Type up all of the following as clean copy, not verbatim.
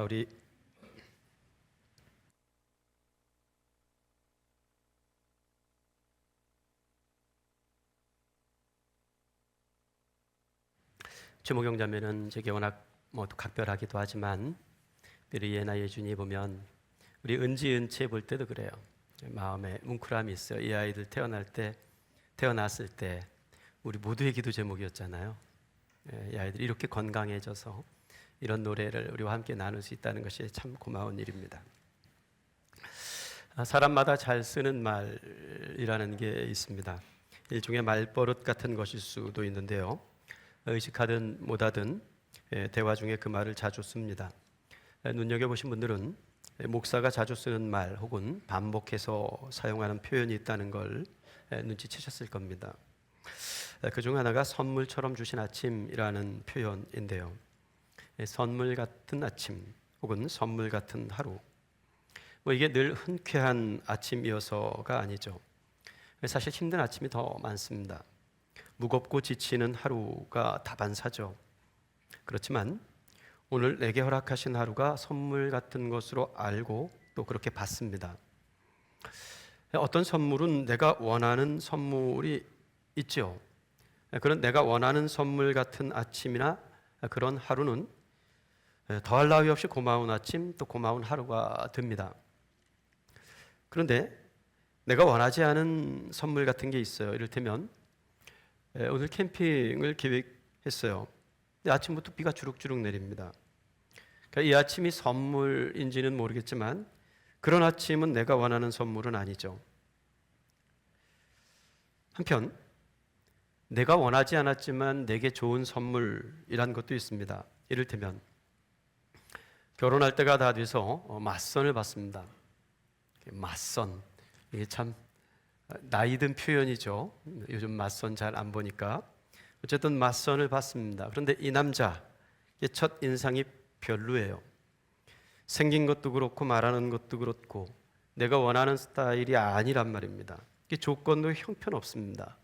우리 주목용자매는 제게 워낙 각별하기도 하지만 우리 예나 예준이 보면 우리 은지 은채 볼 때도 그래요. 마음에 뭉클함이 있어요. 이 아이들 태어났을 때 우리 모두의 기도 제목이었잖아요. 이 아이들이 이렇게 건강해져서 이런 노래를 우리와 함께 나눌 수 있다는 것이 참 고마운 일입니다. 사람마다 잘 쓰는 말이라는 게 있습니다. 일종의 말버릇 같은 것일 수도 있는데요. 의식하든 못하든 대화 중에 그 말을 자주 씁니다. 눈여겨보신 분들은 목사가 자주 쓰는 말 혹은 반복해서 사용하는 표현이 있다는 걸 눈치채셨을 겁니다. 그중 하나가 선물처럼 주신 아침이라는 표현인데요. 선물 같은 아침 혹은 선물 같은 하루, 이게 늘 흔쾌한 아침이어서가 아니죠. 사실 힘든 아침이 더 많습니다. 무겁고 지치는 하루가 다반사죠. 그렇지만 오늘 내게 허락하신 하루가 선물 같은 것으로 알고 또 그렇게 받습니다. 어떤 선물은 내가 원하는 선물이 있죠. 그런 내가 원하는 선물 같은 아침이나 그런 하루는 더할 나위 없이 고마운 아침 또 고마운 하루가 됩니다. 그런데 내가 원하지 않은 선물 같은 게 있어요. 이를테면 오늘 캠핑을 계획했어요. 근데 아침부터 비가 주룩주룩 내립니다. 그러니까 이 아침이 선물인지는 모르겠지만 그런 아침은 내가 원하는 선물은 아니죠. 한편 내가 원하지 않았지만 내게 좋은 선물이란 것도 있습니다. 이를테면 결혼할 때가 다 돼서 맞선을 받습니다. 맞선, 이게 참 나이 든 표현이죠. 요즘 맞선 잘 안 보니까. 어쨌든 맞선을 받습니다. 그런데 이 남자, 첫 인상이 별로예요. 생긴 것도 그렇고 말하는 것도 그렇고 내가 원하는 스타일이 아니란 말입니다. 조건도 형편없습니다.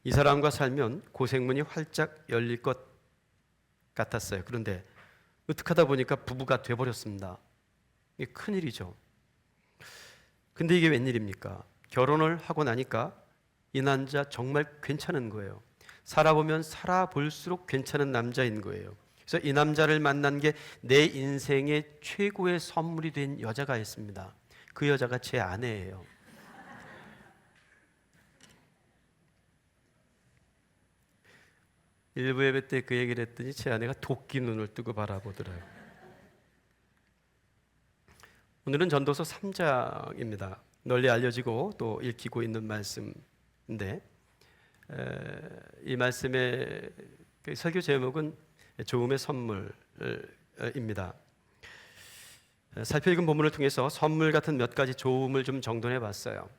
이 사람과 살면 고생문이 활짝 열릴 것 같았어요. 그런데 어떻게 하다 보니까 부부가 돼버렸습니다. 이게 큰일이죠. 근데 이게 웬일입니까? 결혼을 하고 나니까 이 남자 정말 괜찮은 거예요. 살아보면 살아볼수록 괜찮은 남자인 거예요. 그래서 이 남자를 만난 게 내 인생의 최고의 선물이 된 여자가 있습니다. 그 여자가 제 아내예요. 일부 예배 때 그 얘기를 했더니 제 아내가 도끼 눈을 뜨고 바라보더라고요. 오늘은 전도서 3장입니다. 널리 알려지고 또 읽히고 있는 말씀인데 이 말씀의 설교 제목은 좋음의 선물입니다. 살펴 읽은 본문을 통해서 선물 같은 몇 가지 좋음을 좀 정돈해 봤어요.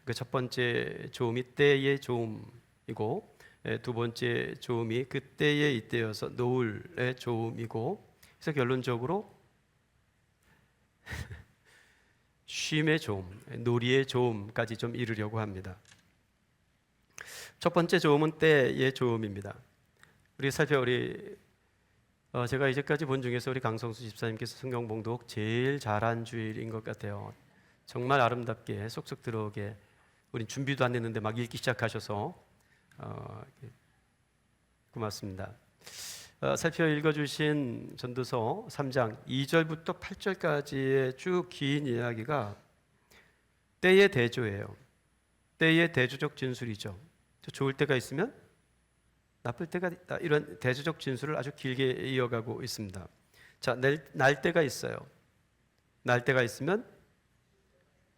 그 첫 번째 좋음이 때의 좋음이고 두 번째 좋음이 그때의 이때여서 노을의 좋음이고, 그래서 결론적으로 쉼의 좋음, 놀이의 좋음까지 좀 이루려고 합니다. 첫 번째 좋음은 때의 좋음입니다. 제가 이제까지 본 중에서 우리 강성수 집사님께서 성경 봉독 제일 잘한 주일인 것 같아요. 정말 아름답게 쏙쏙 들어오게, 우린 준비도 안 했는데 막 읽기 시작하셔서 고맙습니다. 살펴 읽어주신 전도서 3장 2절부터 8절까지의 쭉 긴 이야기가 때의 대조예요. 때의 대조적 진술이죠. 좋을 때가 있으면 나쁠 때가 있다, 이런 대조적 진술을 아주 길게 이어가고 있습니다. 자, 날 때가 있어요. 날 때가 있으면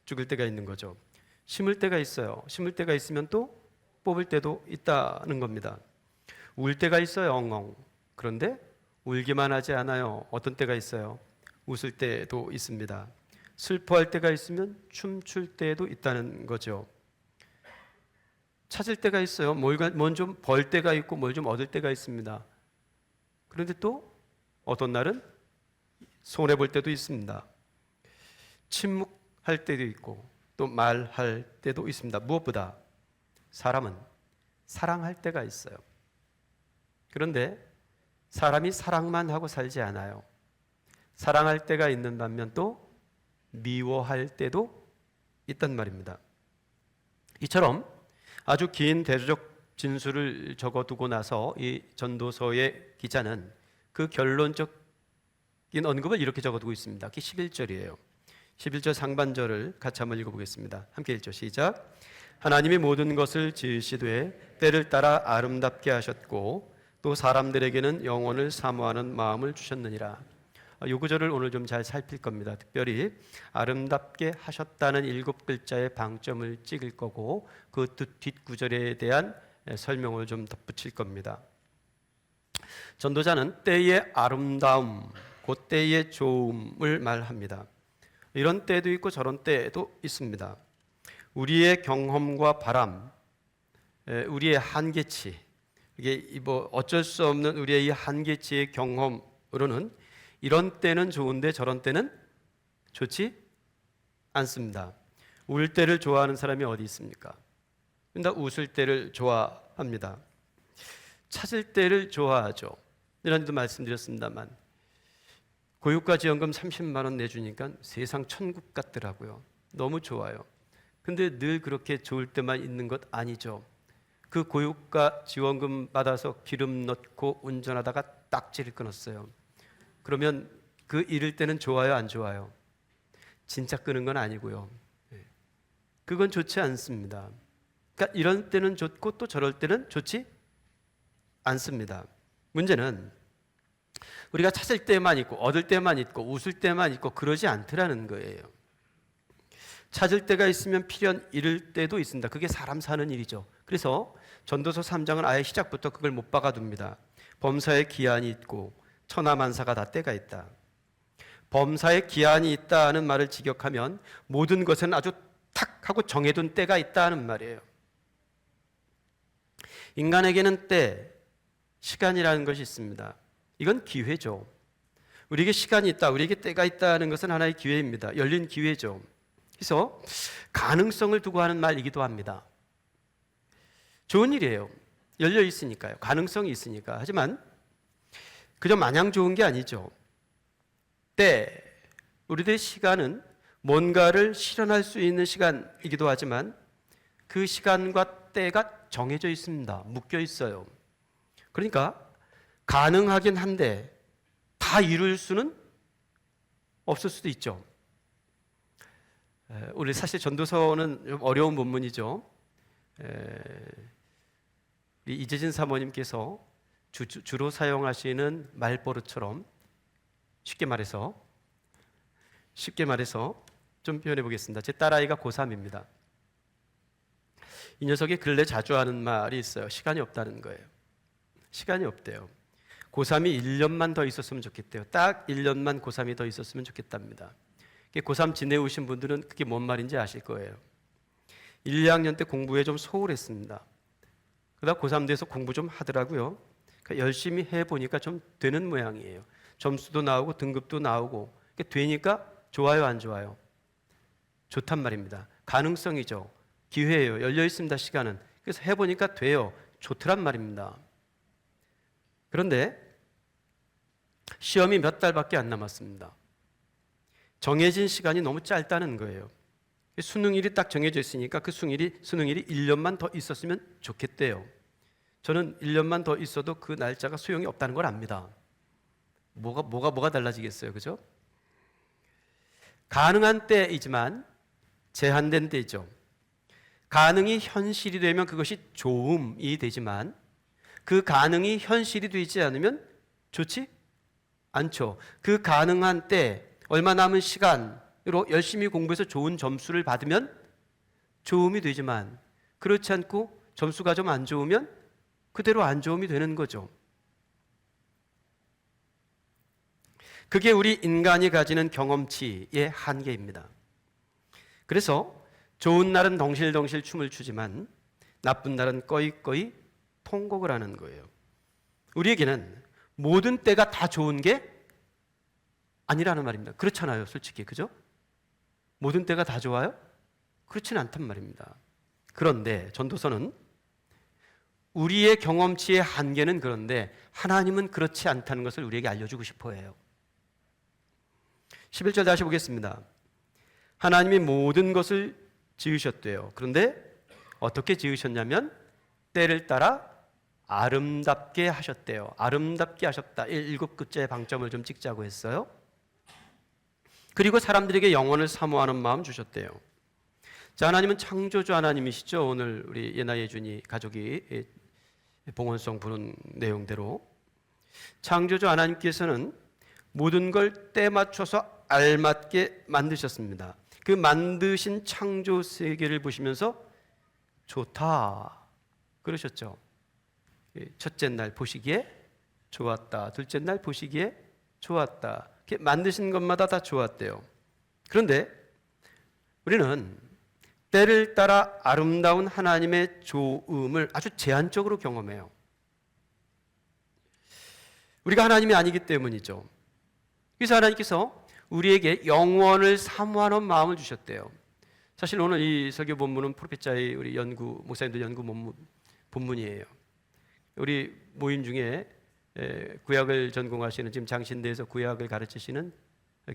죽을 때가 있는 거죠. 심을 때가 있어요. 심을 때가 있으면 또 뽑을 때도 있다는 겁니다. 울 때가 있어요. 엉엉. 그런데 울기만 하지 않아요. 어떤 때가 있어요? 웃을 때도 있습니다. 슬퍼할 때가 있으면 춤출 때도 있다는 거죠. 찾을 때가 있어요. 뭘 좀 벌 때가 있고 뭘 좀 얻을 때가 있습니다. 그런데 또 어떤 날은 손해볼 때도 있습니다. 침묵할 때도 있고 또 말할 때도 있습니다. 무엇보다 사람은 사랑할 때가 있어요. 그런데 사람이 사랑만 하고 살지 않아요. 사랑할 때가 있는 반면 또 미워할 때도 있단 말입니다. 이처럼 아주 긴 대조적 진술을 적어두고 나서 이 전도서의 기자는 그 결론적인 언급을 이렇게 적어두고 있습니다. 그게 11절이에요. 11절 상반절을 같이 한번 읽어보겠습니다. 함께 읽죠. 시작. 하나님이 모든 것을 지으시되 때를 따라 아름답게 하셨고 또 사람들에게는 영원을 사모하는 마음을 주셨느니라. 이 구절을 오늘 좀 잘 살필 겁니다. 특별히 아름답게 하셨다는 7글자의 방점을 찍을 거고 그 뒷구절에 대한 설명을 좀 덧붙일 겁니다. 전도자는 때의 아름다움, 그 때의 좋음을 말합니다. 이런 때도 있고 저런 때도 있습니다. 우리의 경험과 바람, 우리의 한계치, 이게 뭐 어쩔 수 없는 우리의 이 한계치의 경험으로는 이런 때는 좋은데 저런 때는 좋지 않습니다. 울 때를 좋아하는 사람이 어디 있습니까? 나 웃을 때를 좋아합니다. 찾을 때를 좋아하죠. 이런데도 말씀드렸습니다만 고유가지원금 30만 원 내주니까 세상 천국 같더라고요. 너무 좋아요. 근데 늘 그렇게 좋을 때만 있는 것 아니죠. 그 고유가 지원금 받아서 기름 넣고 운전하다가 딱지를 끊었어요. 그러면 그 잃을 때는 좋아요, 안 좋아요? 진짜 끄는 건 아니고요. 그건 좋지 않습니다. 그러니까 이런 때는 좋고 또 저럴 때는 좋지 않습니다. 문제는 우리가 찾을 때만 있고 얻을 때만 있고 웃을 때만 있고 그러지 않더라는 거예요. 찾을 때가 있으면 필연 잃을 때도 있습니다. 그게 사람 사는 일이죠. 그래서 전도서 3장은 아예 시작부터 그걸 못 박아둡니다. 범사에 기한이 있고 천하만사가 다 때가 있다. 범사에 기한이 있다는 말을 직역하면 모든 것에는 아주 탁 하고 정해둔 때가 있다는 말이에요. 인간에게는 때, 시간이라는 것이 있습니다. 이건 기회죠. 우리에게 시간이 있다, 우리에게 때가 있다는 것은 하나의 기회입니다. 열린 기회죠. 그래서 가능성을 두고 하는 말이기도 합니다. 좋은 일이에요. 열려 있으니까요. 가능성이 있으니까. 하지만 그저 마냥 좋은 게 아니죠. 때, 우리들의 시간은 뭔가를 실현할 수 있는 시간이기도 하지만 그 시간과 때가 정해져 있습니다. 묶여 있어요. 그러니까 가능하긴 한데 다 이룰 수는 없을 수도 있죠. 우리 사실 전도서는 좀 어려운 본문이죠. 우리 이재진 사모님께서 주로 사용하시는 말버릇처럼 쉽게 말해서 좀 표현해 보겠습니다. 제 딸아이가 고3입니다. 이 녀석이 근래 자주 하는 말이 있어요. 시간이 없다는 거예요. 시간이 없대요. 고3이 1년만 더 있었으면 좋겠대요. 딱 1년만 고3이 더 있었으면 좋겠답니다. 고3 지내오신 분들은 그게 뭔 말인지 아실 거예요. 1, 2학년 때 공부에 좀 소홀했습니다. 그러다 고3 돼서 공부 좀 하더라고요. 그러니까 열심히 해보니까 좀 되는 모양이에요. 점수도 나오고 등급도 나오고 되니까 좋아요, 안 좋아요? 좋단 말입니다. 가능성이죠. 기회예요. 열려 있습니다. 시간은. 그래서 해보니까 돼요. 좋더란 말입니다. 그런데 시험이 몇 달밖에 안 남았습니다. 정해진 시간이 너무 짧다는 거예요. 수능일이 딱 정해져 있으니까 그 수능일이 1년만 더 있었으면 좋겠대요. 저는 1년만 더 있어도 그 날짜가 소용이 없다는 걸 압니다. 뭐가 달라지겠어요, 그죠? 가능한 때이지만 제한된 때이죠. 가능이 현실이 되면 그것이 좋음이 되지만 그 가능이 현실이 되지 않으면 좋지 않죠. 그 가능한 때 얼마 남은 시간으로 열심히 공부해서 좋은 점수를 받으면 좋음이 되지만 그렇지 않고 점수가 좀 안 좋으면 그대로 안 좋음이 되는 거죠. 그게 우리 인간이 가지는 경험치의 한계입니다. 그래서 좋은 날은 덩실덩실 춤을 추지만 나쁜 날은 꺼이꺼이 통곡을 하는 거예요. 우리에게는 모든 때가 다 좋은 게 아니라는 말입니다. 그렇잖아요, 솔직히. 그죠? 모든 때가 다 좋아요? 그렇지는 않단 말입니다. 그런데 전도서는 우리의 경험치의 한계는 그런데 하나님은 그렇지 않다는 것을 우리에게 알려주고 싶어 해요. 11절 다시 보겠습니다. 하나님이 모든 것을 지으셨대요. 그런데 어떻게 지으셨냐면 때를 따라 아름답게 하셨대요. 아름답게 하셨다. 7급제의 방점을 좀 찍자고 했어요. 그리고 사람들에게 영원을 사모하는 마음 주셨대요. 자, 하나님은 창조주 하나님이시죠. 오늘 우리 예나 예준이 가족이 봉헌송 부른 내용대로 창조주 하나님께서는 모든 걸 때 맞춰서 알맞게 만드셨습니다. 그 만드신 창조 세계를 보시면서 좋다 그러셨죠. 첫째 날 보시기에 좋았다. 둘째 날 보시기에 좋았다. 이렇게 만드신 것마다 다 좋았대요. 그런데 우리는 때를 따라 아름다운 하나님의 좋음을 아주 제한적으로 경험해요. 우리가 하나님이 아니기 때문이죠. 그래서 하나님께서 우리에게 영원을 사모하는 마음을 주셨대요. 사실 오늘 이 설교 본문은 프로페자의 우리 목사님들 연구 본문이에요. 우리 모임 중에 구약을 전공하시는 지금 장신대에서 구약을 가르치시는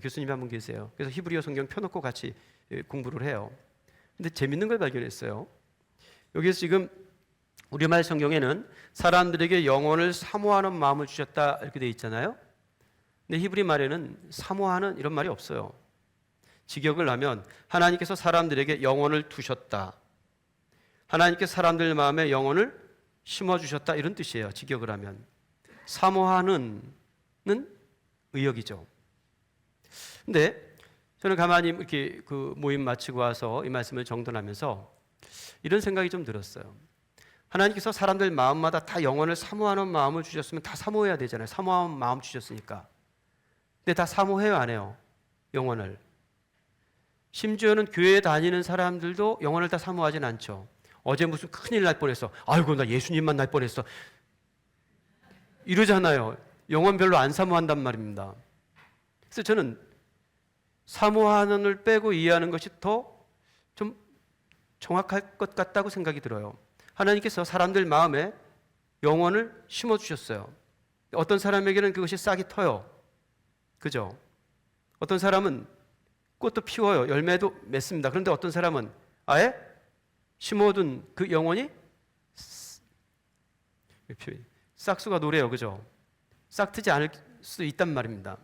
교수님이 한 분 계세요. 그래서 히브리어 성경 펴놓고 같이 공부를 해요. 근데 재밌는 걸 발견했어요. 여기서 지금 우리말 성경에는 사람들에게 영원을 사모하는 마음을 주셨다 이렇게 되어 있잖아요. 근데 히브리 말에는 사모하는 이런 말이 없어요. 직역을 하면 하나님께서 사람들에게 영원을 두셨다. 하나님께서 사람들 마음에 영원을 심어주셨다 이런 뜻이에요. 직역을 하면. 사모하는 의역이죠. 근데 저는 가만히 이렇게 그 모임 마치고 와서 이 말씀을 정돈하면서 이런 생각이 좀 들었어요. 하나님께서 사람들 마음마다 다 영원을 사모하는 마음을 주셨으면 다 사모해야 되잖아요. 사모하는 마음 주셨으니까. 근데 다 사모해요, 안 해요? 영원을. 심지어는 교회에 다니는 사람들도 영원을 다 사모하진 않죠. 어제 무슨 큰일 날 뻔했어. 아이고 나 예수님 만날 뻔했어. 이러잖아요. 영원 별로 안 사모한단 말입니다. 그래서 저는 사모하는을 빼고 이해하는 것이 더 좀 정확할 것 같다고 생각이 들어요. 하나님께서 사람들 마음에 영원을 심어주셨어요. 어떤 사람에게는 그것이 싹이 터요. 그죠? 어떤 사람은 꽃도 피워요. 열매도 맺습니다. 그런데 어떤 사람은 아예 심어둔 그 영혼이 싹수가 노래요. 그죠? 싹 트지 않을 수도 있단 말입니다.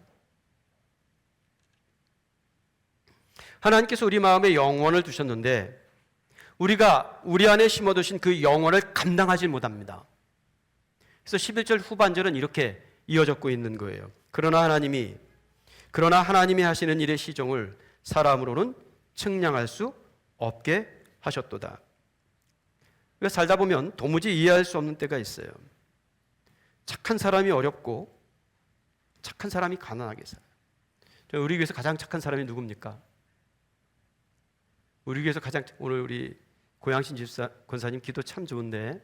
하나님께서 우리 마음에 영혼을 두셨는데 우리가 우리 안에 심어두신 그 영혼을 감당하지 못합니다. 그래서 11절 후반절은 이렇게 이어졌고 있는 거예요. 그러나 하나님이 하시는 일의 시종을 사람으로는 측량할 수 없게 하셨도다. 우리가 살다 보면 도무지 이해할 수 없는 때가 있어요. 착한 사람이 어렵고 착한 사람이 가난하게 살아요. 우리 교회에서 가장 착한 사람이 누굽니까? 우리 교회에서 오늘 우리 고양신 집사 권사님 기도 참 좋은데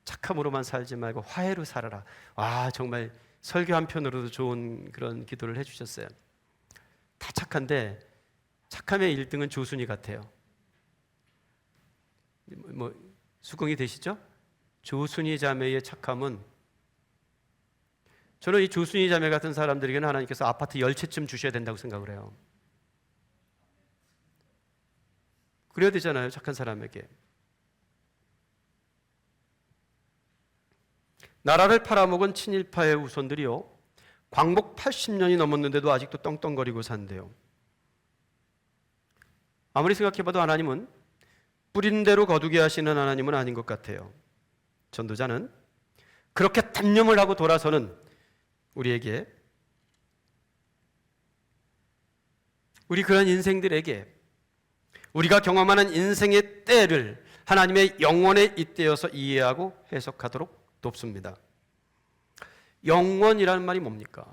착함으로만 살지 말고 화해로 살아라. 와, 정말 설교 한편으로도 좋은 그런 기도를 해주셨어요. 다 착한데 착함의 1등은 조순이 같아요. 수긍이 되시죠? 조순이 자매의 착함은, 저는 이 조순이 자매 같은 사람들에게는 하나님께서 아파트 10채쯤 주셔야 된다고 생각을 해요. 그래야 되잖아요, 착한 사람에게. 나라를 팔아먹은 친일파의 후손들이요, 광복 80년이 넘었는데도 아직도 떵떵거리고 산대요. 아무리 생각해봐도 하나님은 뿌린 대로 거두게 하시는 하나님은 아닌 것 같아요. 전도자는 그렇게 단념을 하고 돌아서는 우리에게, 우리 그런 인생들에게 우리가 경험하는 인생의 때를 하나님의 영원에 잇대어서 이해하고 해석하도록 돕습니다. 영원이라는 말이 뭡니까?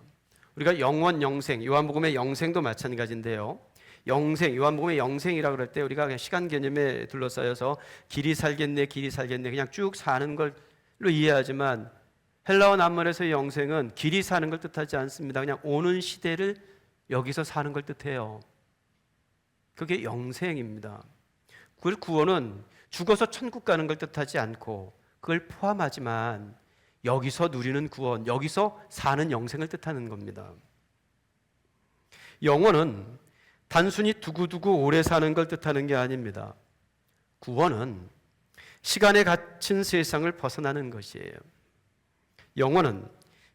우리가 영원, 영생, 요한복음의 영생도 마찬가지인데요. 영생, 요한복음의 영생이라고 그럴 때 우리가 그냥 시간 개념에 둘러싸여서 길이 살겠네 그냥 쭉 사는 걸로 이해하지만, 헬라어 남말에서의 영생은 길이 사는 걸 뜻하지 않습니다. 그냥 오는 시대를 여기서 사는 걸 뜻해요. 그게 영생입니다. 그 구원은 죽어서 천국 가는 걸 뜻하지 않고 그걸 포함하지만 여기서 누리는 구원, 여기서 사는 영생을 뜻하는 겁니다. 영원은 단순히 두고두고 오래 사는 걸 뜻하는 게 아닙니다. 구원은 시간에 갇힌 세상을 벗어나는 것이에요. 영원은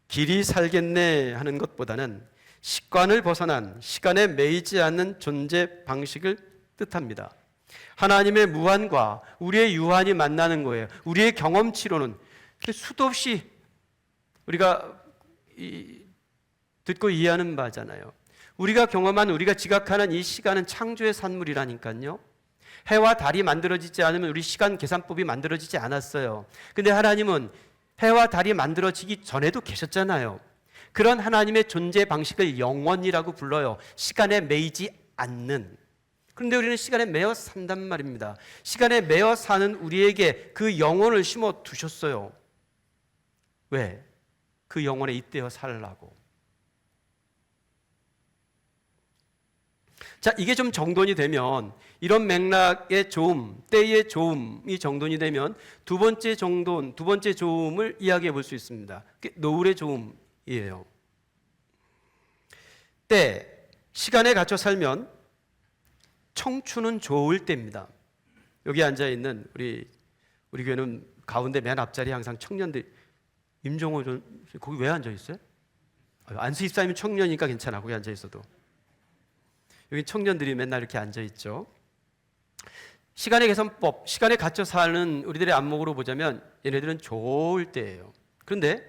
길이 살겠네 하는 것보다는 식관을 벗어난 시간에 매이지 않는 존재 방식을 뜻합니다. 하나님의 무한과 우리의 유한이 만나는 거예요. 우리의 경험치로는 수도 없이 우리가 듣고 이해하는 바잖아요. 우리가 경험한, 우리가 지각하는 이 시간은 창조의 산물이라니까요. 해와 달이 만들어지지 않으면 우리 시간 계산법이 만들어지지 않았어요. 근데 하나님은 해와 달이 만들어지기 전에도 계셨잖아요. 그런 하나님의 존재 방식을 영원이라고 불러요. 시간에 매이지 않는. 그런데 우리는 시간에 매여 산단 말입니다. 시간에 매여 사는 우리에게 그 영혼을 심어 두셨어요. 왜? 그 영혼에 잇대어 살라고. 자, 이게 좀 정돈이 되면, 이런 맥락의 조음, 때의 조음이 정돈이 되면 두 번째 정돈, 두 번째 조음을 이야기해 볼 수 있습니다. 그게 노을의 조음이에요. 때, 시간에 갇혀 살면 청춘은 좋을 때입니다. 여기 앉아 있는 우리 교회는 가운데 맨 앞자리에 항상 청년들, 임종호 전 거기 왜 앉아 있어요? 안수 입사님은 청년이니까 괜찮아. 거기 앉아 있어도. 여기 청년들이 맨날 이렇게 앉아 있죠. 시간의 계산법, 시간에 갇혀 사는 우리들의 안목으로 보자면 얘네들은 좋을 때예요. 그런데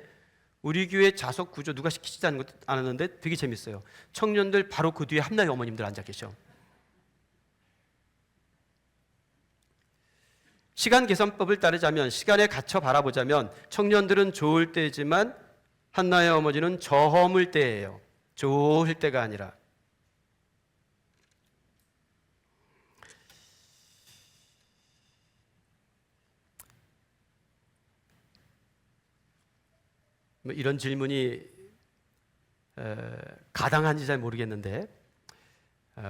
우리 교회 좌석 구조 누가 시키지 않았는데 되게 재밌어요. 청년들 바로 그 뒤에 한나의 어머님들 앉아 계셔. 시간 계산법을 따르자면, 시간에 갇혀 바라보자면 청년들은 좋을 때지만 한나의 어머니는 저허물 때예요. 좋을 때가 아니라. 뭐 이런 질문이 가당한지 잘 모르겠는데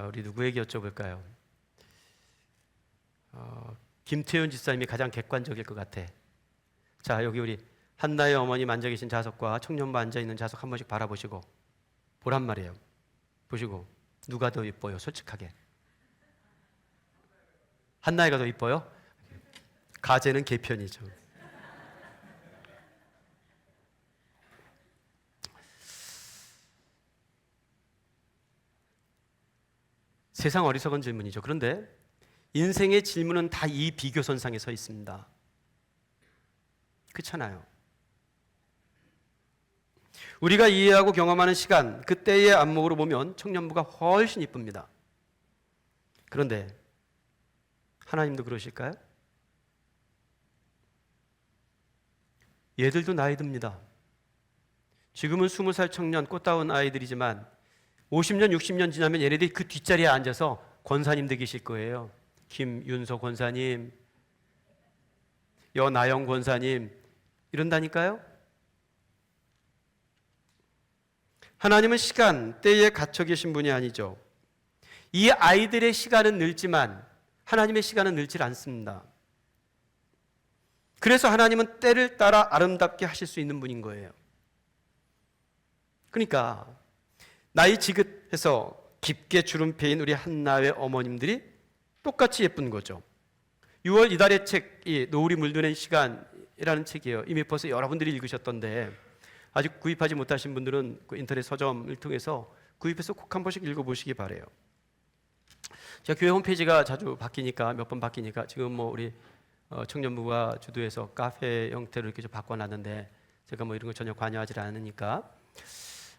우리 누구에게 여쭤볼까요? 김태윤 집사님이 가장 객관적일 것 같아. 자, 여기 우리 한나의 어머님 앉아 계신 좌석과 청년부 앉아 있는 좌석 한 번씩 바라보시고 보란 말이에요. 보시고 누가 더 이뻐요? 솔직하게. 한나이가 더 이뻐요? 가제는 개편이죠. 세상 어리석은 질문이죠. 그런데 인생의 질문은 다 이 비교선상에 서 있습니다. 그렇잖아요. 우리가 이해하고 경험하는 시간, 그때의 안목으로 보면 청년부가 훨씬 이쁩니다. 그런데 하나님도 그러실까요? 얘들도 나이 듭니다. 지금은 20살 청년 꽃다운 아이들이지만 50년, 60년 지나면 얘네들이 그 뒷자리에 앉아서 권사님들 계실 거예요. 김윤서 권사님, 여나영 권사님 이런다니까요. 하나님은 시간, 때에 갇혀 계신 분이 아니죠. 이 아이들의 시간은 늘지만 하나님의 시간은 늘질 않습니다. 그래서 하나님은 때를 따라 아름답게 하실 수 있는 분인 거예요. 그러니까 나이 지긋해서 깊게 주름패인 우리 한나의 어머님들이 똑같이 예쁜 거죠. 6월 이달의 책이 노을이 물드는 시간이라는 책이에요. 이미 벌써 여러분들이 읽으셨던데 아직 구입하지 못하신 분들은 그 인터넷 서점을 통해서 구입해서 꼭 한 번씩 읽어보시기 바래요. 제가 교회 홈페이지가 자주 바뀌니까, 몇 번 바뀌니까 지금 뭐 우리 청년부가 주도해서 카페 형태로 이렇게 좀 바꿔놨는데 제가 뭐 이런 거 전혀 관여하지 않으니까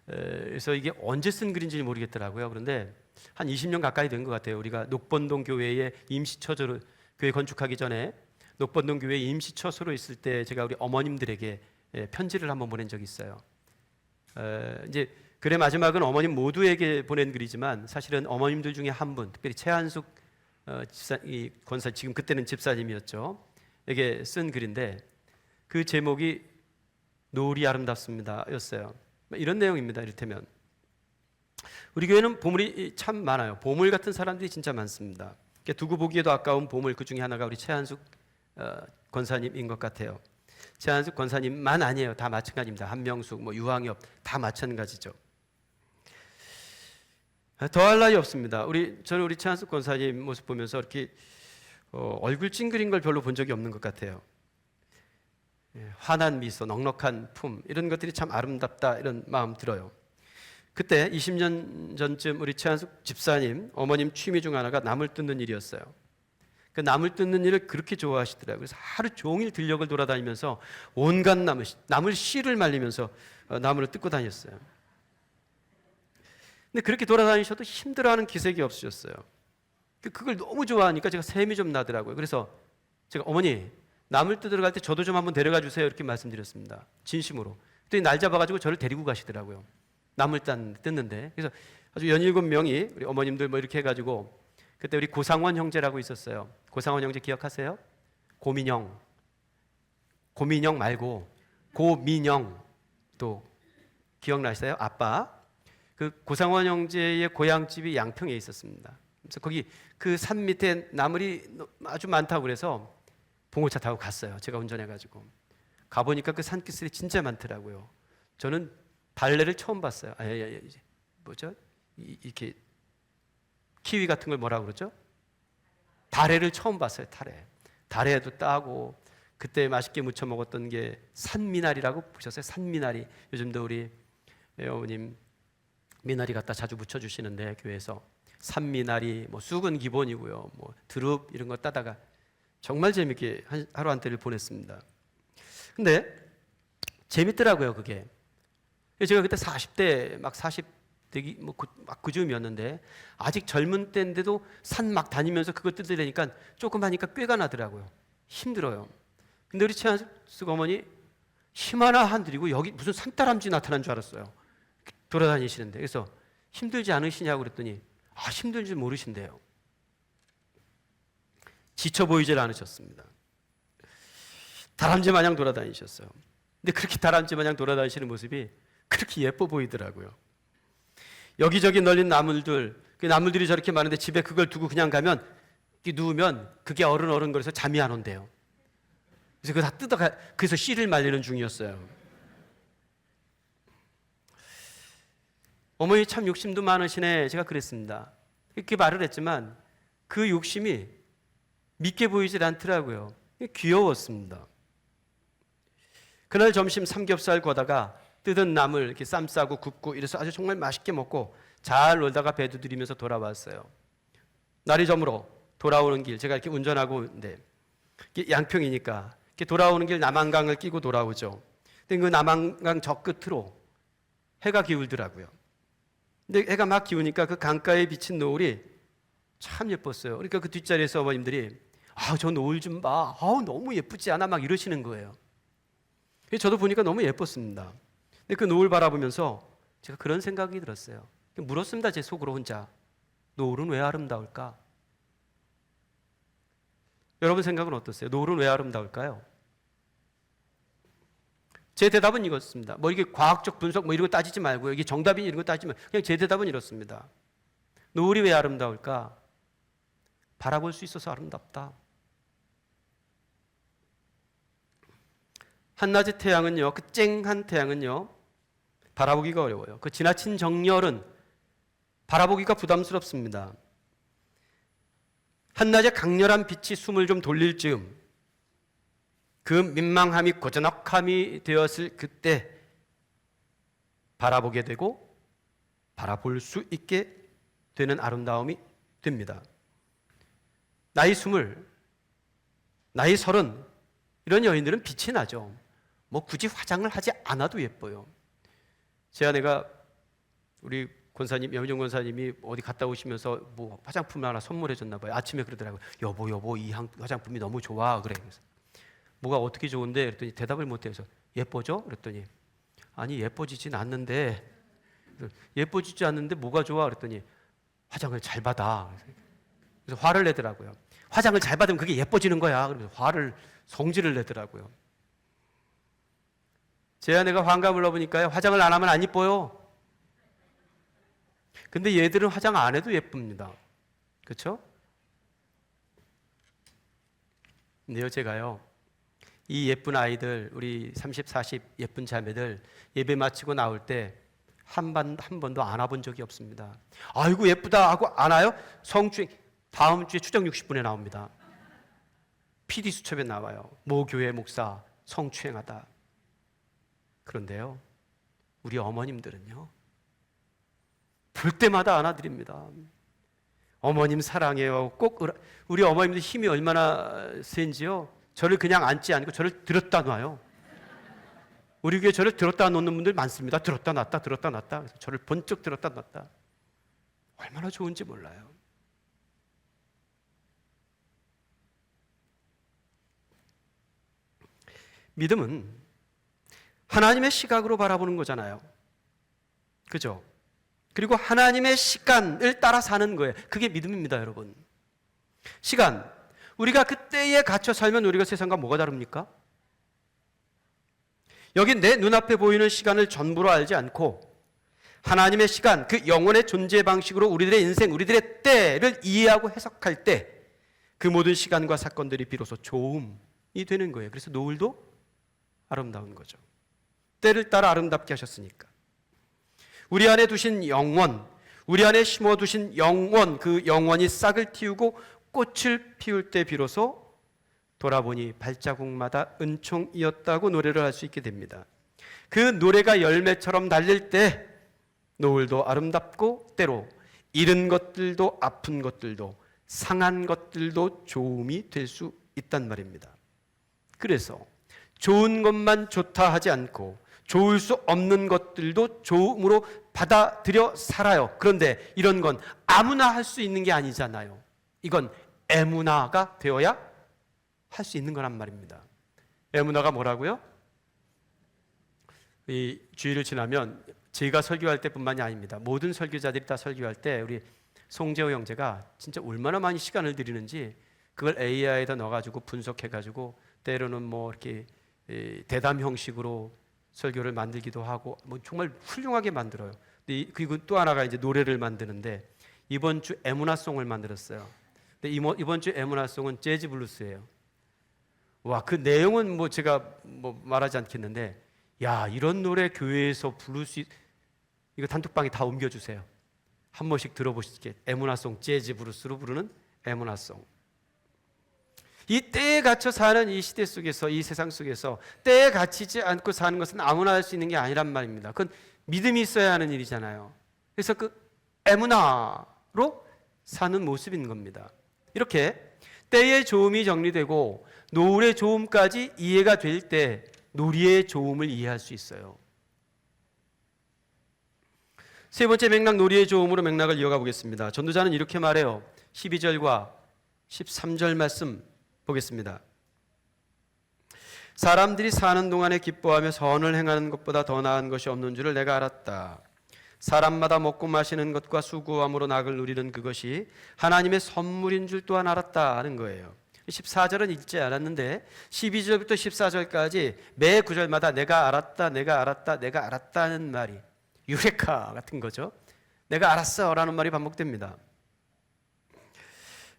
그래서 이게 언제 쓴 글인지 모르겠더라고요. 그런데 한 20년 가까이 된 것 같아요. 우리가 녹번동 교회에 임시처소로, 교회 건축하기 전에 녹번동 교회 임시처소로 있을 때 제가 우리 어머님들에게 편지를 한번 보낸 적이 있어요. 이제 글의 마지막은 어머님 모두에게 보낸 글이지만 사실은 어머님들 중에 한 분, 특별히 최한숙 권사, 지금 그때는 집사님이었죠. 에게 쓴 글인데 그 제목이 노을이 아름답습니다 였어요. 이런 내용입니다. 이를테면 우리 교회는 보물이 참 많아요. 보물 같은 사람들이 진짜 많습니다. 두고 보기에도 아까운 보물, 그 중에 하나가 우리 최한숙 권사님인 것 같아요. 최한숙 권사님만 아니에요. 다 마찬가지입니다. 한명숙, 유황엽 다 마찬가지죠. 더할 나위 없습니다. 저는 우리 최한숙 권사님 모습 보면서 이렇게 얼굴 찡그린 걸 별로 본 적이 없는 것 같아요. 환한 미소, 넉넉한 품 이런 것들이 참 아름답다 이런 마음 들어요. 그때 20년 전쯤 우리 최한숙 집사님 어머님 취미 중 하나가 나물 뜯는 일이었어요. 그 나물 뜯는 일을 그렇게 좋아하시더라고요. 그래서 하루 종일 들녘을 돌아다니면서 온갖 나물 씨를 말리면서 나물을 뜯고 다녔어요. 근데 그렇게 돌아다니셔도 힘들어하는 기색이 없으셨어요. 그걸 너무 좋아하니까 제가 셈이 좀 나더라고요. 그래서 제가 어머니 나물 뜯으러 갈 때 저도 좀 한번 데려가 주세요 이렇게 말씀드렸습니다. 진심으로. 그랬더니 날 잡아가지고 저를 데리고 가시더라고요. 나물 뜯는데. 그래서 아주 17명이 우리 어머님들 뭐 이렇게 해가지고 그때 우리 고상원 형제라고 있었어요. 고상원 형제 기억하세요? 고민영 말고 고민영 또 기억나시나요? 아빠. 그 고상원 형제의 고향집이 양평에 있었습니다. 그래서 거기 그 산 밑에 나물이 아주 많다고 그래서 봉고차 타고 갔어요. 제가 운전해가지고 가보니까 그 산기슭이 진짜 많더라고요. 저는 달래를 처음 봤어요. 뭐죠? 이렇게 키위 같은 걸 뭐라고 그러죠? 다래를 처음 봤어요. 다래도 따고 그때 맛있게 무쳐 먹었던 게 산미나리라고 보셨어요? 산미나리. 요즘도 우리 어머님 미나리 갖다 자주 무쳐 주시는데 교회에서 산미나리, 뭐 쑥은 기본이고요. 뭐 드릅 이런 거 따다가 정말 재밌게 하루 한때를 보냈습니다. 근데 재밌더라고요, 그게. 제가 그때 40대 막 40대기 막 그쯤이었는데 아직 젊은 때인데도 산 막 다니면서 그거 뜯으려니까 조금 하니까 꾀가 나더라고요. 힘들어요. 근데 우리 최한숙 어머니 힘 하나 안 들이고 여기 무슨 산다람쥐 나타난 줄 알았어요. 돌아다니시는데. 그래서 힘들지 않으시냐고 그랬더니 힘들지 모르신대요. 지쳐 보이질 않으셨습니다. 다람쥐 마냥 돌아다니셨어요. 근데 그렇게 다람쥐 마냥 돌아다니시는 모습이 그렇게 예뻐 보이더라고요. 여기저기 널린 나물들, 그 나물들이 저렇게 많은데 집에 그걸 두고 그냥 가면 누우면 그게 어른거려서 잠이 안 온대요. 그래서 그거 다 뜯어가, 그래서 씨를 말리는 중이었어요. 어머니 참 욕심도 많으시네. 제가 그랬습니다. 이렇게 말을 했지만 그 욕심이 믿게 보이질 않더라고요. 귀여웠습니다. 그날 점심 삼겹살 구다가 뜯은 나물 이렇게 쌈 싸고 굽고 이래서 아주 정말 맛있게 먹고 잘 놀다가 배 두드리면서 돌아왔어요. 날이 저물어 돌아오는 길, 제가 이렇게 운전하고 있는데 양평이니까 이렇게 돌아오는 길 남한강을 끼고 돌아오죠. 근데 그 남한강 저 끝으로 해가 기울더라고요. 근데 해가 막 기우니까 그 강가에 비친 노을이 참 예뻤어요. 그러니까 그 뒷자리에서 어머님들이 저 노을 좀 봐. 너무 예쁘지 않아? 막 이러시는 거예요. 저도 보니까 너무 예뻤습니다. 근데 그 노을 바라보면서 제가 그런 생각이 들었어요. 물었습니다. 제 속으로 혼자. 노을은 왜 아름다울까? 여러분 생각은 어떠세요? 노을은 왜 아름다울까요? 제 대답은 이렇습니다. 뭐 이게 과학적 분석 뭐 이런 거 따지지 말고요. 이게 정답이 이런 거 따지지 말고 그냥 제 대답은 이렇습니다. 노을이 왜 아름다울까? 바라볼 수 있어서 아름답다. 한낮의 태양은요, 그 쨍한 태양은요, 바라보기가 어려워요. 그 지나친 정열은 바라보기가 부담스럽습니다. 한낮의 강렬한 빛이 숨을 좀 돌릴 즈음, 그 민망함이 고즈넉함이 되었을 그때 바라보게 되고 바라볼 수 있게 되는 아름다움이 됩니다. 나이 20, 나이 30 이런 여인들은 빛이 나죠. 뭐 굳이 화장을 하지 않아도 예뻐요. 제 아내가 우리 권사님, 여민정 권사님이 어디 갔다 오시면서 뭐 화장품을 하나 선물해 줬나 봐요. 아침에 그러더라고요. 여보 이 화장품이 너무 좋아. 그래. 그래서 뭐가 어떻게 좋은데? 그랬더니 대답을 못해서 예뻐져? 그랬더니 아니 예뻐지진 않는데 예뻐지지 않는데 뭐가 좋아? 그랬더니 화장을 잘 받아. 그래서 화를 내더라고요. 화장을 잘 받으면 그게 예뻐지는 거야. 그래서 성질을 내더라고요. 제 아내가 환갑을 넘으니까요. 화장을 안 하면 안 이뻐요. 근데 얘들은 화장 안 해도 예쁩니다. 그렇죠? 근데요 제가요. 이 예쁜 아이들, 우리 30, 40 예쁜 자매들 예배 마치고 나올 때 한 번도 안아본 적이 없습니다. 아이고 예쁘다 하고 안아요? 성추행 다음 주에 추정 60분에 나옵니다. PD 수첩에 나와요. 모 교회 목사 성추행하다. 그런데요, 우리 어머님들은요, 볼 때마다 안아드립니다. 어머님 사랑해요. 꼭 우리 어머님들 힘이 얼마나 센지요. 저를 그냥 앉지 않고 저를 들었다 놔요. 우리 교회 저를 들었다 놓는 분들 많습니다. 들었다 놨다 들었다 놨다. 그래서 저를 번쩍 들었다 놨다. 얼마나 좋은지 몰라요. 믿음은 하나님의 시각으로 바라보는 거잖아요. 그죠? 그리고 하나님의 시간을 따라 사는 거예요. 그게 믿음입니다, 여러분. 시간. 우리가 그때에 갇혀 살면 우리가 세상과 뭐가 다릅니까? 여기 내 눈앞에 보이는 시간을 전부로 알지 않고 하나님의 시간, 그 영혼의 존재 방식으로 우리들의 인생, 우리들의 때를 이해하고 해석할 때 그 모든 시간과 사건들이 비로소 좋음이 되는 거예요. 그래서 노을도 아름다운 거죠. 때를 따라 아름답게 하셨으니까. 우리 안에 두신 영원, 우리 안에 심어두신 영원, 그 영원이 싹을 틔우고 꽃을 피울 때 비로소 돌아보니 발자국마다 은총이었다고 노래를 할 수 있게 됩니다. 그 노래가 열매처럼 달릴 때 노을도 아름답고 때로 잃은 것들도 아픈 것들도 상한 것들도 좋음이 될 수 있단 말입니다. 그래서 좋은 것만 좋다 하지 않고 좋을 수 없는 것들도 좋음으로 받아들여 살아요. 그런데 이런 건 아무나 할 수 있는 게 아니잖아요. 이건 에무나가 되어야 할 수 있는 거란 말입니다. 에무나가 뭐라고요? 이 주일을 지나면 제가 설교할 때뿐만이 아닙니다. 모든 설교자들이 다 설교할 때 우리 송재호 형제가 진짜 얼마나 많이 시간을 들이는지 그걸 AI에다 넣어가지고 분석해가지고 때로는 뭐 이렇게 대담 형식으로 설교를 만들기도 하고 뭐 정말 훌륭하게 만들어요. 그리고 또 하나가 이제 노래를 만드는데 이번 주 에무나송을 만들었어요. 근데 이번 주 에무나송은 재즈 블루스예요. 와, 그 내용은 뭐 제가 뭐 말하지 않겠는데, 야, 이런 노래 교회에서 부를 수 이거 단톡방에 다 옮겨주세요. 한 번씩 들어보시게. 에무나송, 재즈 블루스로 부르는 에무나송. 이 때에 갇혀 사는 이 시대 속에서, 이 세상 속에서 때에 갇히지 않고 사는 것은 아무나 할 수 있는 게 아니란 말입니다. 그건 믿음이 있어야 하는 일이잖아요. 그래서 그 에무나로 사는 모습인 겁니다. 이렇게 때의 좋음이 정리되고 노을의 좋음까지 이해가 될 때 놀이의 좋음을 이해할 수 있어요. 세 번째 맥락, 놀이의 좋음으로 맥락을 이어가 보겠습니다. 전도자는 이렇게 말해요. 12절과 13절 말씀 보겠습니다. 사람들이 사는 동안에 기뻐하며 선을 행하는 것보다 더 나은 것이 없는 줄을 내가 알았다. 사람마다 먹고 마시는 것과 수고함으로 낙을 누리는 그것이 하나님의 선물인 줄 또한 알았다 하는 거예요. 14절은 읽지 않았는데 12절부터 14절까지 매 구절마다 내가 알았다, 내가 알았다, 내가 알았다는 말이 유레카 같은 거죠. 내가 알았어 라는 말이 반복됩니다.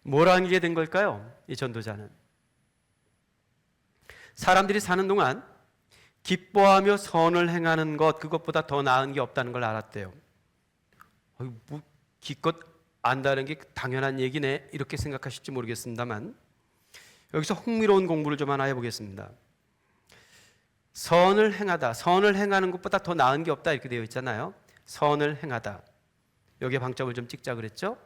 뭘 알게 된 걸까요? 이 전도자는 사람들이 사는 동안 기뻐하며 선을 행하는 것, 그것보다 더 나은 게 없다는 걸 알았대요. 뭐 기껏 안다는 게 당연한 얘기네 이렇게 생각하실지 모르겠습니다만 여기서 흥미로운 공부를 좀 하나 해보겠습니다. 선을 행하다, 선을 행하는 것보다 더 나은 게 없다 이렇게 되어 있잖아요. 선을 행하다, 여기에 방점을 좀 찍자 그랬죠.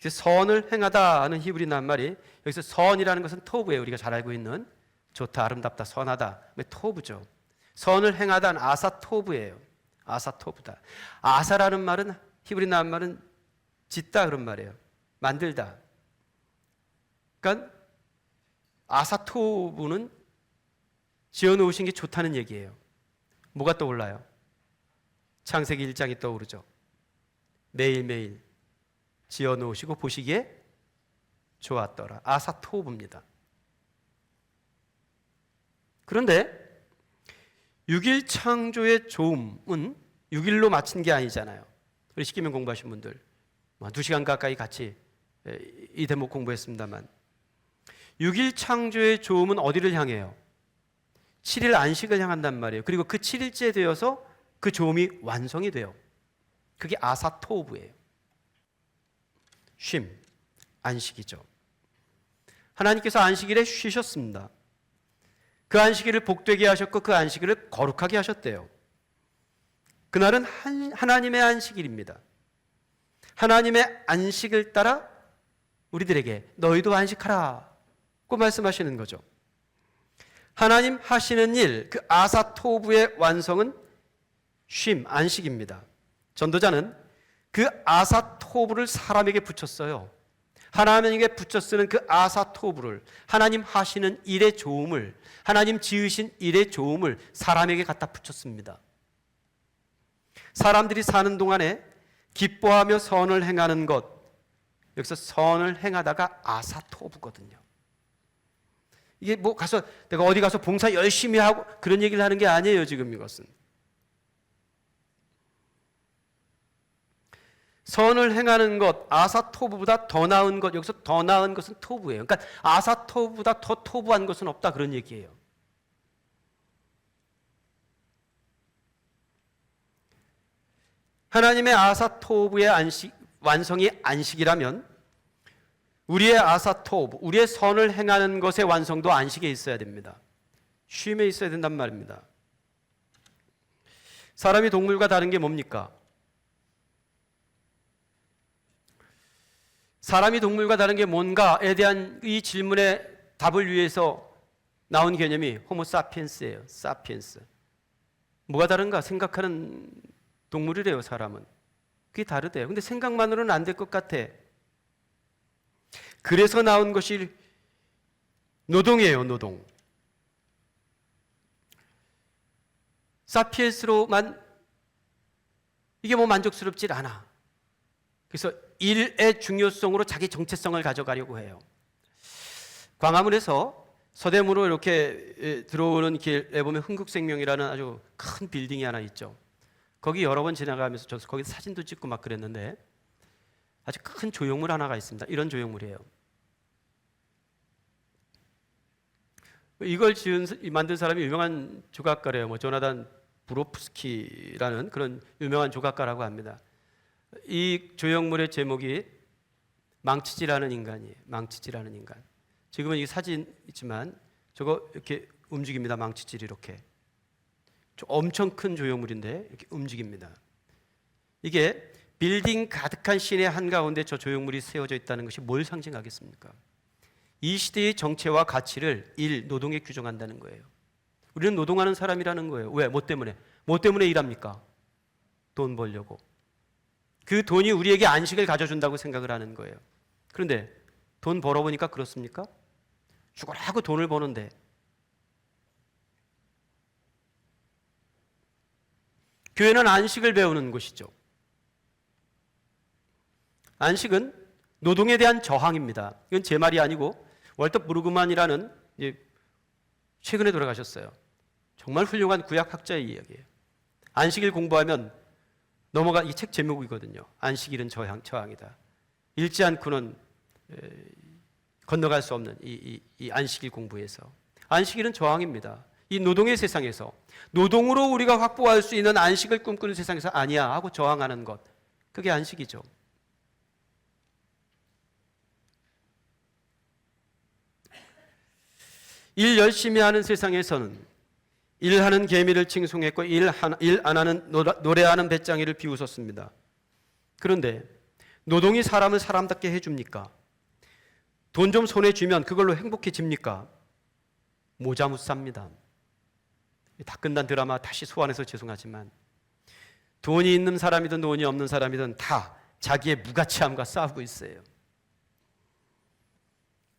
선을 행하다 하는 히브리 낱말이 여기서 선이라는 것은 토브예요. 우리가 잘 알고 있는 좋다, 아름답다, 선하다, 토브죠. 선을 행하다는 아사토브예요. 아사토브다. 아사라는 말은 히브리 낱말은 짓다 그런 말이에요. 만들다. 그러니까 아사토브는 지어놓으신 게 좋다는 얘기예요. 뭐가 떠올라요? 창세기 1장이 떠오르죠. 매일매일 지어놓으시고 보시기에 좋았더라. 아사토브입니다. 그런데 6일 창조의 좋음은 6일로 마친 게 아니잖아요. 우리 십계명 공부하신 분들 2시간 가까이 같이 이 대목 공부했습니다만 6일 창조의 좋음은 어디를 향해요? 7일 안식을 향한단 말이에요. 그리고 그 7일째 되어서 그 조음이 완성이 돼요. 그게 아사토부예요. 쉼, 안식이죠. 하나님께서 안식일에 쉬셨습니다. 그 안식일을 복되게 하셨고 그 안식일을 거룩하게 하셨대요. 그날은 하나님의 안식일입니다. 하나님의 안식을 따라 우리들에게 너희도 안식하라고 말씀하시는 거죠. 하나님 하시는 일, 그 아사토부의 완성은 쉼, 안식입니다. 전도자는 그 아사토부를 사람에게 붙였어요. 하나님에게 붙여 쓰는 그 아사토부를, 하나님 하시는 일의 좋음을, 하나님 지으신 일의 좋음을 사람에게 갖다 붙였습니다. 사람들이 사는 동안에 기뻐하며 선을 행하는 것, 여기서 선을 행하다가 아사토부거든요. 이게 뭐 가서 내가 어디 가서 봉사 열심히 하고 그런 얘기를 하는 게 아니에요. 지금 이것은 선을 행하는 것, 아사토부보다 더 나은 것, 여기서 더 나은 것은 토부예요. 그러니까 아사토부보다 더 토부한 것은 없다, 그런 얘기예요. 하나님의 아사토부의 안식, 완성이 안식이라면 우리의 아사토부, 우리의 선을 행하는 것의 완성도 안식에 있어야 됩니다. 쉼에 있어야 된단 말입니다. 사람이 동물과 다른 게 뭡니까? 사람이 동물과 다른 게 뭔가에 대한 이 질문의 답을 위해서 나온 개념이 호모사피엔스예요. 사피엔스. 뭐가 다른가 생각하는 동물이래요. 사람은. 그게 다르대요. 근데 생각만으로는 안 될 것 같아. 그래서 나온 것이 노동이에요. 노동. 사피엔스로만 이게 뭐 만족스럽질 않아. 그래서 일의 중요성으로 자기 정체성을 가져가려고 해요. 광화문에서 서대문으로 이렇게 들어오는 길에 보면 흥국생명이라는 아주 큰 빌딩이 하나 있죠. 거기 여러 번 지나가면서 저 거기 사진도 찍고 막 그랬는데 아주 큰 조형물 하나가 있습니다. 이런 조형물이에요. 이걸 만든 사람이 유명한 조각가래요. 뭐 조나단 브로프스키라는 그런 유명한 조각가라고 합니다. 이 조형물의 제목이 망치질하는 인간이에요. 망치질하는 인간. 지금은 이 사진 있지만 저거 이렇게 움직입니다. 망치질이 이렇게. 엄청 큰 조형물인데 이렇게 움직입니다. 이게 빌딩 가득한 시내 한가운데 저 조형물이 세워져 있다는 것이 뭘 상징하겠습니까? 이 시대의 정체와 가치를 노동에 규정한다는 거예요. 우리는 노동하는 사람이라는 거예요. 왜? 뭐 때문에? 뭐 때문에 일합니까? 돈 벌려고. 그 돈이 우리에게 안식을 가져준다고 생각을 하는 거예요. 그런데 돈 벌어보니까 그렇습니까? 죽으라고 돈을 버는데 교회는 안식을 배우는 곳이죠. 안식은 노동에 대한 저항입니다. 이건 제 말이 아니고 월터 브루그만이라는 최근에 돌아가셨어요. 정말 훌륭한 구약학자의 이야기예요. 안식일 공부하면 이 책 제목이거든요. 안식일은 저항이다. 읽지 않고는 건너갈 수 없는 이 안식일 공부에서 안식일은 저항입니다. 이 노동의 세상에서 노동으로 우리가 확보할 수 있는 안식을 꿈꾸는 세상에서 아니야 하고 저항하는 것, 그게 안식이죠. 일 열심히 하는 세상에서는 일하는 개미를 칭송했고 일 안 하는 노래하는 배짱이를 비웃었습니다. 그런데 노동이 사람을 사람답게 해줍니까? 돈 좀 손에 쥐면 그걸로 행복해집니까? 모자무쌉니다. 다 끝난 드라마 다시 소환해서 죄송하지만 돈이 있는 사람이든 돈이 없는 사람이든 다 자기의 무가치함과 싸우고 있어요.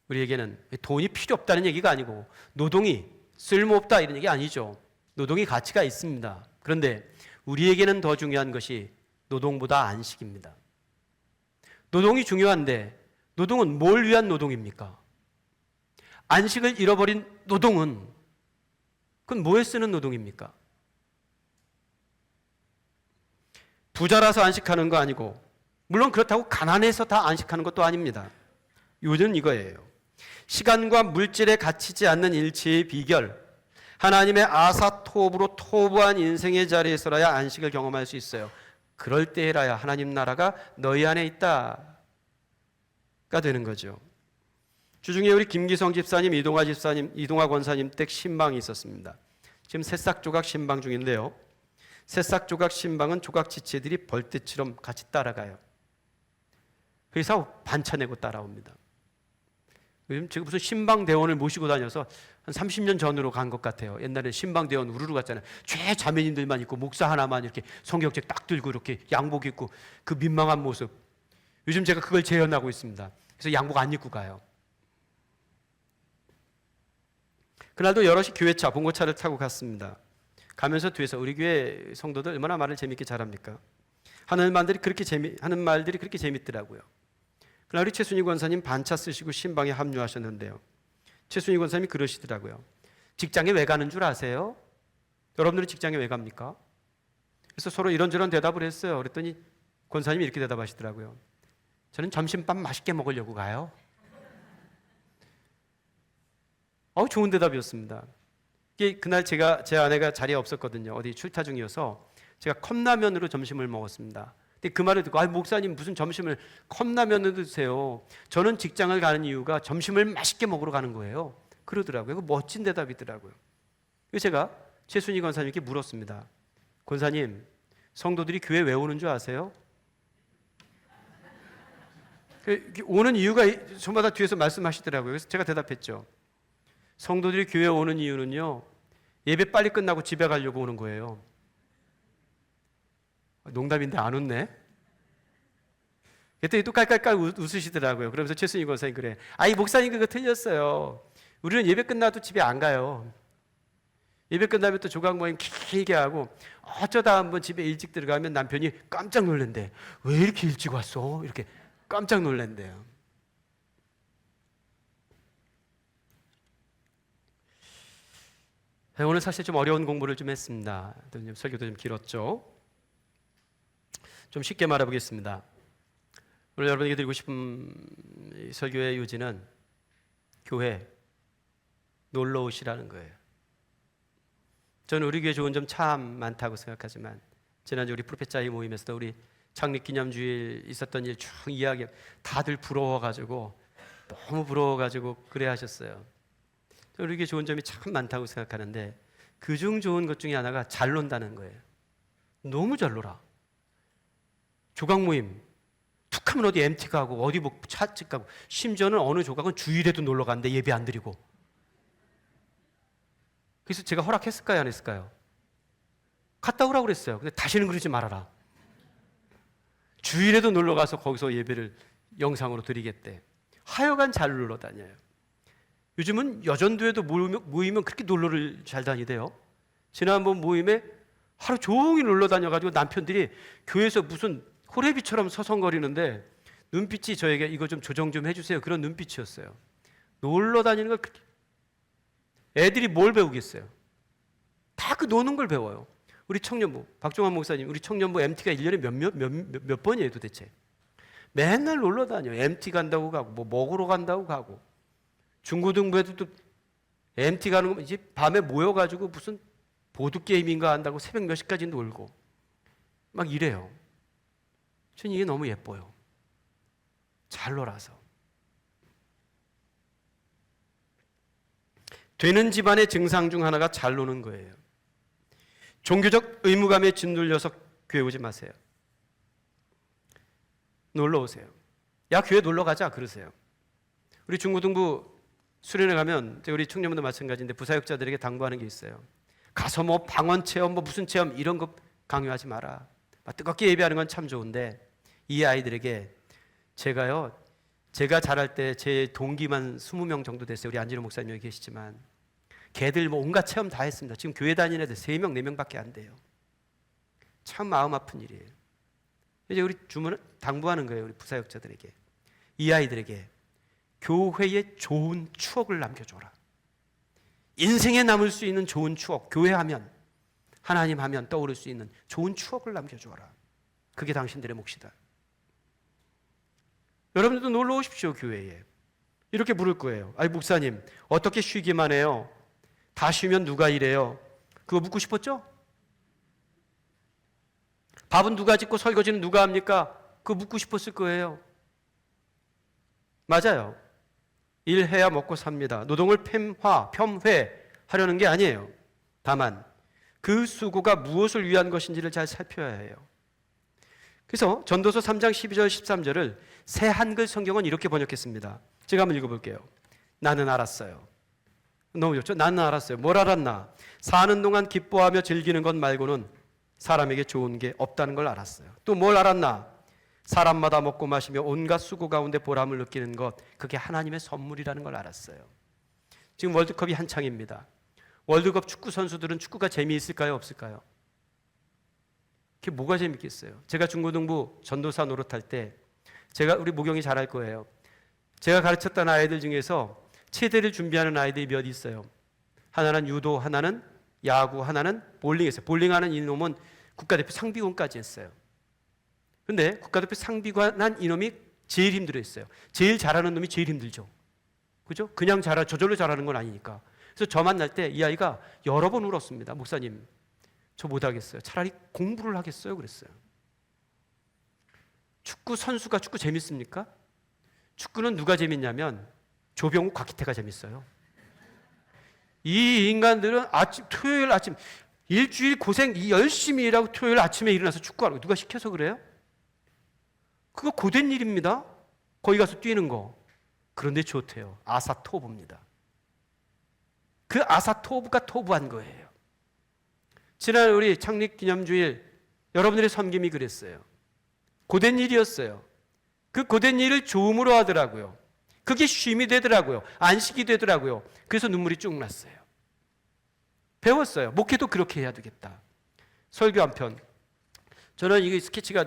우리에게는 돈이 필요 없다는 얘기가 아니고 노동이 쓸모없다 이런 얘기 아니죠. 노동이 가치가 있습니다. 그런데 우리에게는 더 중요한 것이 노동보다 안식입니다. 노동이 중요한데 노동은 뭘 위한 노동입니까? 안식을 잃어버린 노동은 그건 뭐에 쓰는 노동입니까? 부자라서 안식하는 거 아니고 물론 그렇다고 가난해서 다 안식하는 것도 아닙니다. 요즘 이거예요. 시간과 물질에 갇히지 않는 일체의 비결, 하나님의 아사토브로 토부한 인생의 자리에서라야 안식을 경험할 수 있어요. 그럴 때라야 하나님 나라가 너희 안에 있다가 되는 거죠. 주중에 우리 김기성 집사님, 이동화 권사님 댁 신방이 있었습니다. 지금 새싹 조각 신방 중인데요. 새싹 조각 신방은 조각 지체들이 벌떼처럼 같이 따라가요. 그래서 반차내고 따라옵니다. 요즘 제가 무슨 신방대원을 모시고 다녀서 한 30년 전으로 간 것 같아요. 옛날에 신방대원 우르르 갔잖아요. 죄 자매님들만 있고 목사 하나만 이렇게 성경책 딱 들고 이렇게 양복 입고 그 민망한 모습. 요즘 제가 그걸 재현하고 있습니다. 그래서 양복 안 입고 가요. 그날도 여럿이 교회차, 봉고차를 타고 갔습니다. 가면서 뒤에서 우리 교회 성도들 얼마나 말을 재밌게 잘합니까? 하는 말들이 그렇게 재밌더라고요. 그날 우리 최순희 권사님 반차 쓰시고 신방에 합류하셨는데요. 최순희 권사님이 그러시더라고요. 직장에 왜 가는 줄 아세요? 여러분들은 직장에 왜 갑니까? 그래서 서로 이런저런 대답을 했어요. 그랬더니 권사님이 이렇게 대답하시더라고요. 저는 점심밥 맛있게 먹으려고 가요. 좋은 대답이었습니다. 이게 그날 제 아내가 자리에 없었거든요. 어디 출타 중이어서 제가 컵라면으로 점심을 먹었습니다. 근데 그 말을 듣고 목사님 무슨 점심을 컵라면으로 드세요? 저는 직장을 가는 이유가 점심을 맛있게 먹으러 가는 거예요. 그러더라고요. 그 멋진 대답이더라고요. 그래서 제가 최순희 권사님께 물었습니다. 권사님, 성도들이 교회 왜 오는 줄 아세요? 오는 이유가 저마다 뒤에서 말씀하시더라고요. 그래서 제가 대답했죠. 성도들이 교회 오는 이유는요, 예배 빨리 끝나고 집에 가려고 오는 거예요. 농담인데 안 웃네? 그랬더니 또 깔깔깔 웃으시더라고요. 그러면서 최순희 권사님 그래. 목사님 그거 틀렸어요. 우리는 예배 끝나도 집에 안 가요. 예배 끝나면 또 조각 모임 길게 하고 어쩌다 한번 집에 일찍 들어가면 남편이 깜짝 놀란대. 왜 이렇게 일찍 왔어? 이렇게 깜짝 놀란대요. 오늘 사실 좀 어려운 공부를 좀 했습니다. 설교도 좀 길었죠. 좀 쉽게 말해보겠습니다. 오늘 여러분에게 드리고 싶은 설교의 요지는 교회 놀러 오시라는 거예요. 저는 우리 교회 좋은 점 참 많다고 생각하지만 지난주 우리 프로페자의 모임에서도 우리 창립기념주일 있었던 일 쭉 이야기 다들 부러워가지고 너무 부러워가지고 그래 하셨어요. 우리 교회 좋은 점이 참 많다고 생각하는데 그중 좋은 것 중에 하나가 잘 논다는 거예요. 너무 잘 놀아. 조각 모임 툭하면 어디 MT 가고 어디 뭐 차집 가고 심지어는 어느 조각은 주일에도 놀러 가는데 예배 안 드리고. 그래서 제가 허락했을까요 안 했을까요? 갔다 오라고 그랬어요. 근데 다시는 그러지 말아라. 주일에도 놀러 가서 거기서 예배를 영상으로 드리겠대. 하여간 잘 놀러 다녀요. 요즘은 여전도에도 모이면 그렇게 놀러를 잘 다니대요. 지난번 모임에 하루 종일 놀러 다녀가지고 남편들이 교회에서 무슨 호래비처럼 서성거리는데 눈빛이 저에게 이거 좀 조정 좀 해주세요. 그런 눈빛이었어요. 놀러 다니는 걸 그렇게. 애들이 뭘 배우겠어요? 다 그 노는 걸 배워요. 우리 청년부, 박종환 목사님, 우리 청년부 MT가 1년에 몇 번이에요 도대체? 맨날 놀러 다녀요. MT 간다고 가고 뭐 먹으러 간다고 가고. 중고등부에도 또 MT 가는 거 이제 밤에 모여가지고 무슨 보드게임인가 한다고 새벽 몇 시까지 놀고 막 이래요. 저는 이게 너무 예뻐요. 잘 놀아서. 되는 집안의 증상 중 하나가 잘 노는 거예요. 종교적 의무감에 짓눌려서 교회 오지 마세요. 놀러 오세요. 야, 교회 놀러 가자 그러세요. 우리 중고등부 수련회 가면 우리 청년분도 마찬가지인데 부사역자들에게 당부하는 게 있어요. 가서 뭐 방언 체험, 뭐 무슨 체험 이런 거 강요하지 마라. 뜨겁게 예배하는 건 참 좋은데 이 아이들에게 제가 자랄 때 제 동기만 20명 정도 됐어요. 우리 안진호 목사님 여기 계시지만 걔들 뭐 온갖 체험 다 했습니다. 지금 교회 다니는 애들 3명, 4명밖에 안 돼요. 참 마음 아픈 일이에요. 이제 우리 주문은 당부하는 거예요. 우리 부사역자들에게. 이 아이들에게 교회의 좋은 추억을 남겨줘라. 인생에 남을 수 있는 좋은 추억, 교회하면, 하나님 하면 떠오를 수 있는 좋은 추억을 남겨줘라. 그게 당신들의 몫이다. 여러분들도 놀러 오십시오, 교회에. 이렇게 물을 거예요. 목사님, 어떻게 쉬기만 해요? 다 쉬면 누가 일해요? 그거 묻고 싶었죠? 밥은 누가 짓고 설거지는 누가 합니까? 그거 묻고 싶었을 거예요. 맞아요. 일해야 먹고 삽니다. 노동을 평회하려는 게 아니에요. 다만 그 수고가 무엇을 위한 것인지를 잘 살펴야 해요. 그래서 전도서 3장 12절 13절을 새 한글 성경은 이렇게 번역했습니다. 제가 한번 읽어볼게요. 나는 알았어요. 너무 좋죠? 나는 알았어요. 뭘 알았나? 사는 동안 기뻐하며 즐기는 것 말고는 사람에게 좋은 게 없다는 걸 알았어요. 또 뭘 알았나? 사람마다 먹고 마시며 온갖 수고 가운데 보람을 느끼는 것, 그게 하나님의 선물이라는 걸 알았어요. 지금 월드컵이 한창입니다. 월드컵 축구 선수들은 축구가 재미있을까요? 없을까요? 그게 뭐가 재밌겠어요? 제가 중고등부 전도사 노릇할 때 우리 모경이 잘할 거예요. 제가 가르쳤던 아이들 중에서 체대를 준비하는 아이들이 몇 있어요. 하나는 유도, 하나는 야구, 하나는 볼링 했어요. 볼링하는 이놈은 국가대표 상비군까지 했어요. 근데 국가대표 상비관 한 이놈이 제일 힘들어했어요. 제일 잘하는 놈이 제일 힘들죠. 그죠? 그냥 저절로 잘하는 건 아니니까. 그래서 저 만날 때 이 아이가 여러 번 울었습니다. 목사님, 저 못하겠어요. 차라리 공부를 하겠어요. 그랬어요. 축구 선수가 축구 재밌습니까? 축구는 누가 재밌냐면 조병욱, 곽희태가 재밌어요. 이 인간들은 토요일 아침 일주일 고생 열심히 일하고 토요일 아침에 일어나서 축구하는 거 누가 시켜서 그래요? 그거 고된 일입니다. 거기 가서 뛰는 거. 그런데 좋대요. 아사토부입니다. 그 아사토부가 토부한 거예요. 지난 우리 창립기념주일 여러분들의 섬김이 그랬어요. 고된 일이었어요. 그 고된 일을 좋음으로 하더라고요. 그게 쉼이 되더라고요. 안식이 되더라고요. 그래서 눈물이 쭉 났어요. 배웠어요. 목회도 그렇게 해야 되겠다. 설교 한 편. 저는 이 스케치가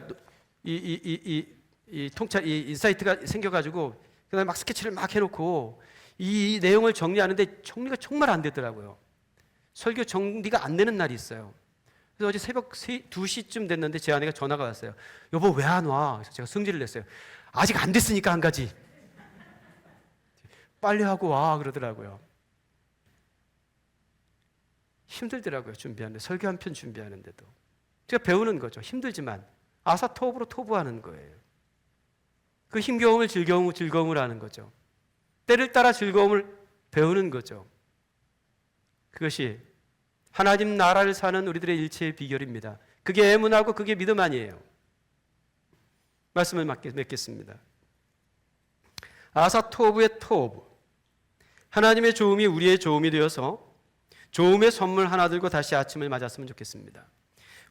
이 인사이트가 생겨가지고 그다음에 막 스케치를 막 해놓고 이 내용을 정리하는데 정리가 정말 안 되더라고요. 설교 정리가 안 되는 날이 있어요. 그래서 어제 새벽 2시쯤 됐는데 제 아내가 전화가 왔어요. 여보 왜 안 와? 그래서 제가 승질을 냈어요. 아직 안 됐으니까 안 가지. 빨리 하고 와 그러더라고요. 힘들더라고요. 준비하는데 설교 한 편 준비하는데도 제가 배우는 거죠. 힘들지만 아사토브로 토부하는 거예요. 그 힘겨움을 즐거움을 하는 거죠. 때를 따라 즐거움을 배우는 거죠. 그것이 하나님 나라를 사는 우리들의 일체의 비결입니다. 그게 애문하고 그게 믿음 아니에요. 말씀을 맺겠습니다. 아사토브의 토브, 하나님의 좋음이 우리의 좋음이 되어서 좋음의 선물 하나 들고 다시 아침을 맞았으면 좋겠습니다.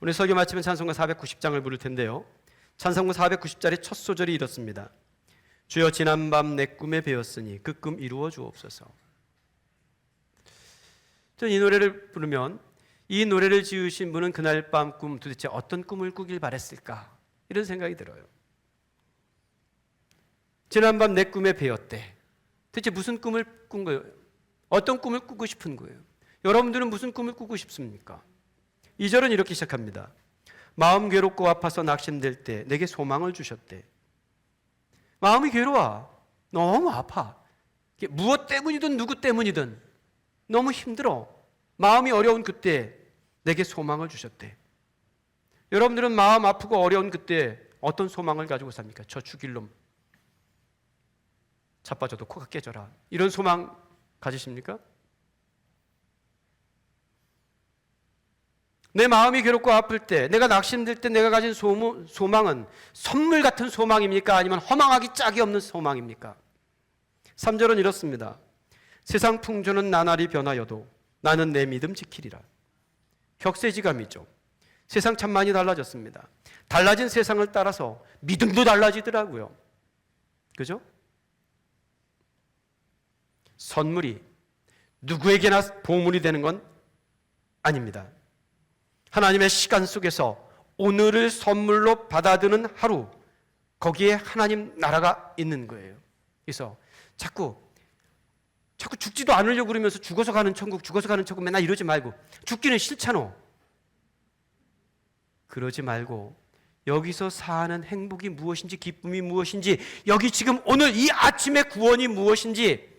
오늘 설교 마치면 찬송가 490장을 부를 텐데요. 찬송가 490장의 첫 소절이 이렇습니다. 주여 지난밤 내 꿈에 배웠으니 그 꿈 이루어 주옵소서. 저는 이 노래를 부르면 이 노래를 지으신 분은 그날 밤 꿈 도대체 어떤 꿈을 꾸길 바랬을까 이런 생각이 들어요. 지난밤 내 꿈에 배웠대. 도대체 무슨 꿈을 꾼 거예요? 어떤 꿈을 꾸고 싶은 거예요? 여러분들은 무슨 꿈을 꾸고 싶습니까? 2절은 이렇게 시작합니다. 마음 괴롭고 아파서 낙심될 때 내게 소망을 주셨대. 마음이 괴로워. 너무 아파. 무엇 때문이든 누구 때문이든 너무 힘들어. 마음이 어려운 그때 내게 소망을 주셨대. 여러분들은 마음 아프고 어려운 그때 어떤 소망을 가지고 삽니까? 저 죽일 놈 자빠져도 코가 깨져라. 이런 소망 가지십니까? 내 마음이 괴롭고 아플 때, 내가 낙심될 때 내가 가진 소망은 선물 같은 소망입니까? 아니면 허망하기 짝이 없는 소망입니까? 3절은 이렇습니다. 세상 풍조는 나날이 변하여도 나는 내 믿음 지키리라. 격세지감이죠. 세상 참 많이 달라졌습니다. 달라진 세상을 따라서 믿음도 달라지더라고요. 그죠? 선물이 누구에게나 보물이 되는 건 아닙니다. 하나님의 시간 속에서 오늘을 선물로 받아드는 하루, 거기에 하나님 나라가 있는 거예요. 그래서 자꾸 죽지도 않으려고 그러면서 죽어서 가는 천국 맨날 이러지 말고, 죽기는 싫잖아. 그러지 말고 여기서 사는 행복이 무엇인지, 기쁨이 무엇인지, 여기 지금 오늘 이 아침의 구원이 무엇인지,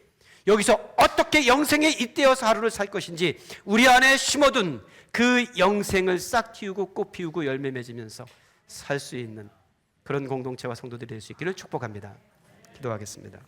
여기서 어떻게 영생에 잇대어서 하루를 살 것인지 우리 안에 심어둔 그 영생을 싹 틔우고 꽃 피우고 열매 맺으면서 살 수 있는 그런 공동체와 성도들이 될 수 있기를 축복합니다. 기도하겠습니다.